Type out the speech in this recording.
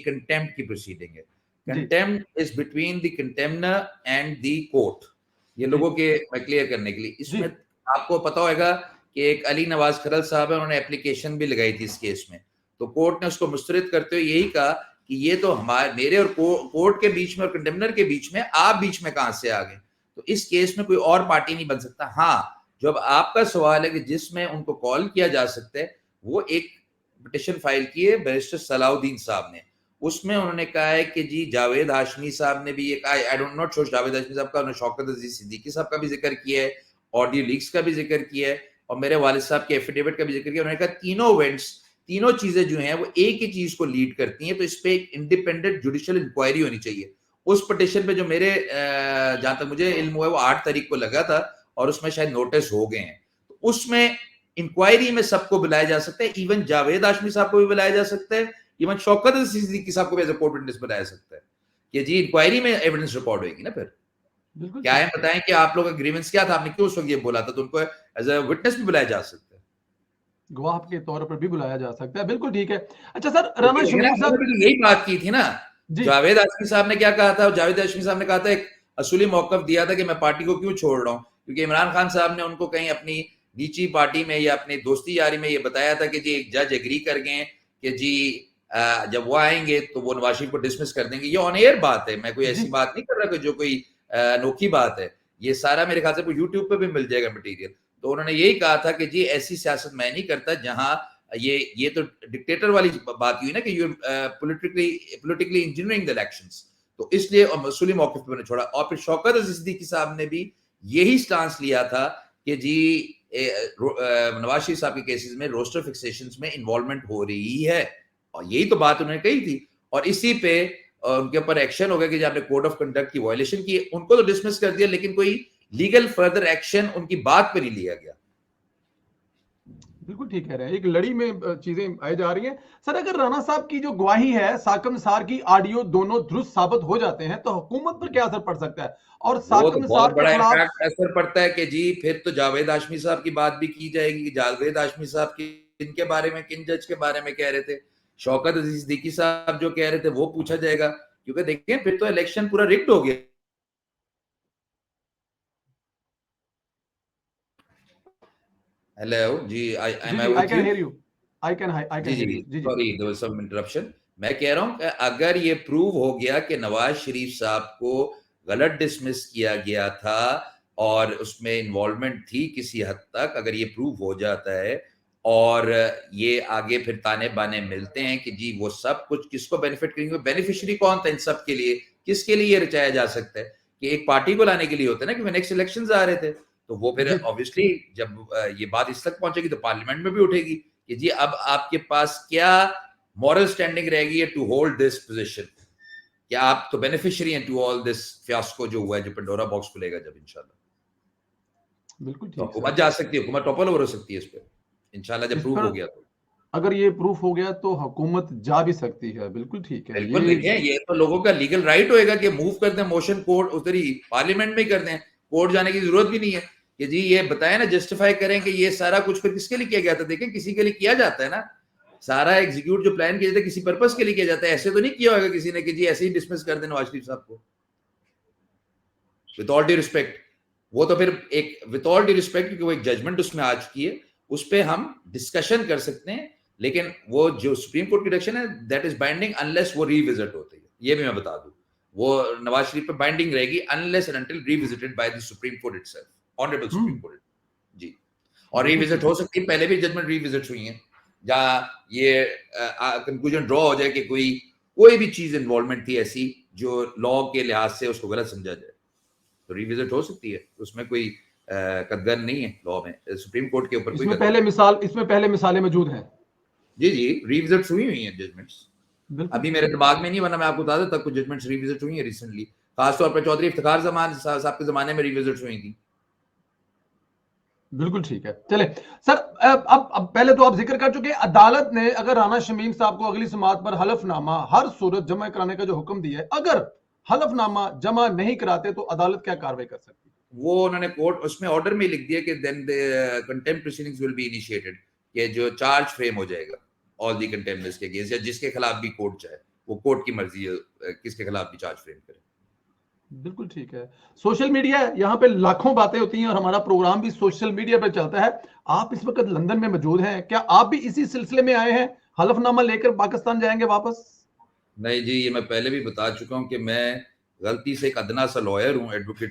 Contempt की proceeding है। जी contempt is between the contemnor and the court. ये लोगों के मैं क्लियर करने के लिए, इसमें आपको पता होगा कि एक अली नवाज खरल साहब है, उन्होंने एप्लीकेशन भी लगाई थी इस केस में, तो कोर्ट ने उसको मुस्तरद करते हुए यही कहा कि ये तो हमारे मेरे और कोर्ट के बीच में और कंटेम्नर के बीच में, आप बीच में कहां से आ गए, तो इस केस में कोई और पार्टी नहीं बन सकता। हाँ, जब आपका सवाल है कि जिसमें उनको कॉल किया जा सकता है, वो एक पिटिशन फाइल की है बैरिस्टर सलाउद्दीन साहब ने, उसमें उन्होंने कहा है कि जी जावेद हाशमी साहब ने भी ये कहा, I don't not sure Javed Hashmi साहब का, उन्होंने शौकत अजीज सिद्दीकी साहब का भी जिक्र किया है, ऑडियो लीक्स का भी जिक्र किया है, और मेरे वालिद साहब के एफिडेविट का भी जिक्र किया। उन्होंने कहा तीनों इवेंट्स, तीनों चीजें जो हैं वो एक ही चीज को लीड करती हैं, तो इस पे एक इंडिपेंडेंट जुडिशियल इंक्वायरी होनी चाहिए। उस पिटिशन पे जो मेरे जहां तक मुझे इल्म हुआ है वो 8 तारीख को लगा था, और उसमें शायद नोटिस हो गए हैं, तो उसमें इंक्वायरी में सबको बुलाया जा सकता है, इवन जावेद हाशमी साहब को भी बुलाया जा सकता है, इवन शौकत अजीज सिद्दीकी साहब को भी एज अ कोर्ट विटनेस बुलाया सकता है कि जी इंक्वायरी में एविडेंस रिकॉर्ड होगी ना। फिर क्या है बताएं कि आप लोग का ग्रीवेंस क्या था, आपने क्यों उस वक्त ये बोला था, तो उनको एज अ विटनेस भी बुलाया जा सकता है, गवाह के तौर पर भी बुलाया जा सकता है। बिल्कुल ठीक है। अच्छा सर, राना शमीम साहब यही बात की थी ना। जी जावेद हाशमी साहब ने क्या कहा था, जावेद हाशमी साहब ने कहा था, एक असूली मौकफ दिया था कि मैं पार्टी को क्यों छोड़ रहा हूं, क्योंकि इमरान खान साहब ने उनको कहीं अपनी नीची पार्टी में या अपनी दोस्ती यारी में ये बताया था कि जी एक जज एग्री कर गए कि जी जब वो आएंगे तो वो नवाज शरीफ को डिसमिस कर देंगे। ये ऑन एयर बात है, मैं कोई ऐसी बात नहीं कर रहा जो कोई अनोखी बात है, ये सारा मेरे ख्याल से यूट्यूब पे भी मिल जाएगा मटेरियल। तो उन्होंने यही कहा था कि जी ऐसी सियासत मैं नहीं करता जहां ये तो डिक्टेटर वाली बात हुई ना कि you politically engineering the elections, तो इसलिए मसूली मौके पे छोड़ा। और फिर शौकत अजीज सिद्दीकी साहब ने भी यही स्टांस लिया था कि जी नवाज शरीफ साहब के केसेस में रोस्टर फिक्सेशंस में इन्वॉल्वमेंट हो रही है, और यही तो बात उन्होंने कही थी, और इसी पे उनके ऊपर एक्शन हो गया कि आपने कोड ऑफ कंडक्ट की वायलेशन की, उनको तो डिसमिस कर दिया, लेकिन कोई लीगल फर्दर एक्शन उनकी बात पर नहीं लिया गया। बिल्कुल ठीक कह रहे हैं, एक लड़ी में चीजें आई जा रही हैं। सर, अगर राणा साहब की जो गवाही है, साकम निसार की ऑडियो, दोनों दुरुस्त साबित हो जाते हैं तो हुकूमत पर क्या असर पड़ सकता है? और वो साकम तो निसार बहुत के बड़ा खिलाफ इम्पैक्ट असर पड़ता है कि जी फिर तो जावेद हाशमी साहब की बात भी की जाएगी कि जावेद हाशमी साहब किनके बारे में, किन जज के बारे में कह रहे थे, शौकत अजीज सिद्दीकी साहब जो कह रहे थे वो पूछा जाएगा, क्योंकि देखिए फिर तो इलेक्शन पूरा रिग्ड हो गया। Hello ji, I am I ji, I with can you? Hear you, I can ji hear ji, you. Ji ji sorry there was some interruption. मैं कह रहा हूं कि अगर ये प्रूव हो गया कि नवाज शरीफ साहब को गलत डिसमिस किया गया था और उसमें इन्वॉल्वमेंट थी किसी हद तक, अगर ये प्रूव हो जाता है और ये आगे फिर ताने बाने मिलते हैं कि जी वो सब कुछ किसको बेनिफिट करेंगे, बेनिफिशियरी कौन था इन सब के लिए, किसके लिए ये रचाया जा सकता है, कि एक पार्टी को लाने के लिए होता है ना कि नेक्स्ट इलेक्शंस आ रहे थे, तो वो फिर जी ऑब्वियसली जब ये बात इस तक पहुंचेगी तो पार्लियामेंट में भी उठेगी कि जी अब आपके पास क्या मॉरल स्टैंडिंग रहेगी टू होल्ड दिस पोजीशन, क्या आप तो बेनिफिशियरी हैं टू ऑल दिस फियास्को जो हुआ है, जो पेंडोरा बॉक्स खुलेगा जब इंशाल्लाह, बिल्कुल तो ठीक हुकूमत सर। जा सकती है, हुकूमत टॉपल ओवर हो सकती है इस पे इंशाल्लाह जब इस प्रूफ पर हो गया तो। अगर ये प्रूफ हो गया तो हुकूमत जा भी सकती है। बिल्कुल ठीक है बिल्कुल, ये। देखिए ये तो लोगों का लीगल राइट होएगा कि मूव कर दें मोशन, कोर्ट उधर ही पार्लियामेंट में ही कर दें, कोर्ट जाने की जरूरत भी नहीं है कि जी ये बताएं ना, जस्टिफाई करें कि ये सारा कुछ फिर किसके लिए किया गया था। देखें किसी के लिए किया जाता है ना, सारा एग्जीक्यूट जो प्लान किया जाता है किसी पर्पस के लिए किया जाता है, ऐसे तो नहीं किया होगा किसी ने कि जी ऐसे ही डिसमिस कर दें नवाज शरीफ साहब को विद ऑल ड्यू रिस्पेक्ट। वो तो फिर एक विद ऑल ड्यू रिस्पेक्ट, क्योंकि वो एक जजमेंट उसमें आ चुकी है, उस पर हम डिस्कशन कर सकते हैं, लेकिन वो जो सुप्रीम कोर्ट की डायरेक्शन है दैट इज बाइंडिंग अनलेस वो रीविजिट होती है, ये भी मैं बता दूं, वो नवाज शरीफ पे बाइंडिंग रहेगी unless and until revisited by the Supreme Court itself, honourable Supreme Court जी। और बिल्कुल रीविजिट ठीक हो सकती है, पहले भी जजमेंट रीविजिट हुई है जहां ये कंक्लूजन ड्रॉ हो जाए कि कोई भी चीज इन्वॉल्वमेंट थी ऐसी जो लॉ के लिहाज से उसको गलत समझा जाए, तो रिविजिट हो सकती है, उसमें कोई कदगन नहीं है लॉ में, सुप्रीम कोर्ट के ऊपर कोई कदगन नहीं। इसमें पहले मिसालें मौजूद हैं। जी जी, रिविजिट हुई हुई हैं जजमेंट्स, बिल्कुल अभी मेरे दिमाग में नहीं, वरना मैं आपको बता देता कुछ जजमेंट्स रिविजिट हुई हैं रिसेंटली, खासतौर पर चौधरी इफ्तिखार जमान साहब के जमाने में रिविजिट हुई थी। बिल्कुल ठीक है। चले सर, अब पहले तो आप जिक्र कर चुके हैं, अदालत ने अगर राना शमीम साहब को अगली समाअत पर हलफनामा हर सूरत जमा कराने का जो हुक्म दिया है, अगर हलफनामा जमा नहीं कराते तो अदालत क्या कार्रवाई कर सकती है? वो उन्होंने कोर्ट उसमें ऑर्डर में लिख दिया कि then the contempt proceedings will be initiated, कि जो चार्ज फ्रेम हो जाएगा ऑल दी कंटेम्प्टर्स के अगेंस्ट या जिसके खिलाफ भी कोर्ट चाहे, वो कोर्ट की मर्जी है किसके खिलाफ भी चार्ज फ्रेम करे। बिल्कुल ठीक है। सोशल मीडिया, यहाँ पे लाखों बातें होती हैं और हमारा प्रोग्राम भी सोशल मीडिया पे चलता है। आप इस वक्त लंदन में मौजूद हैं, क्या आप भी इसी सिलसिले में आए हैं, हलफनामा लेकर पाकिस्तान जाएंगे वापस? नहीं जी, ये मैं पहले भी बता चुका हूं कि मैं गलती से एक अदना सा लॉयर हूं, एडवोकेट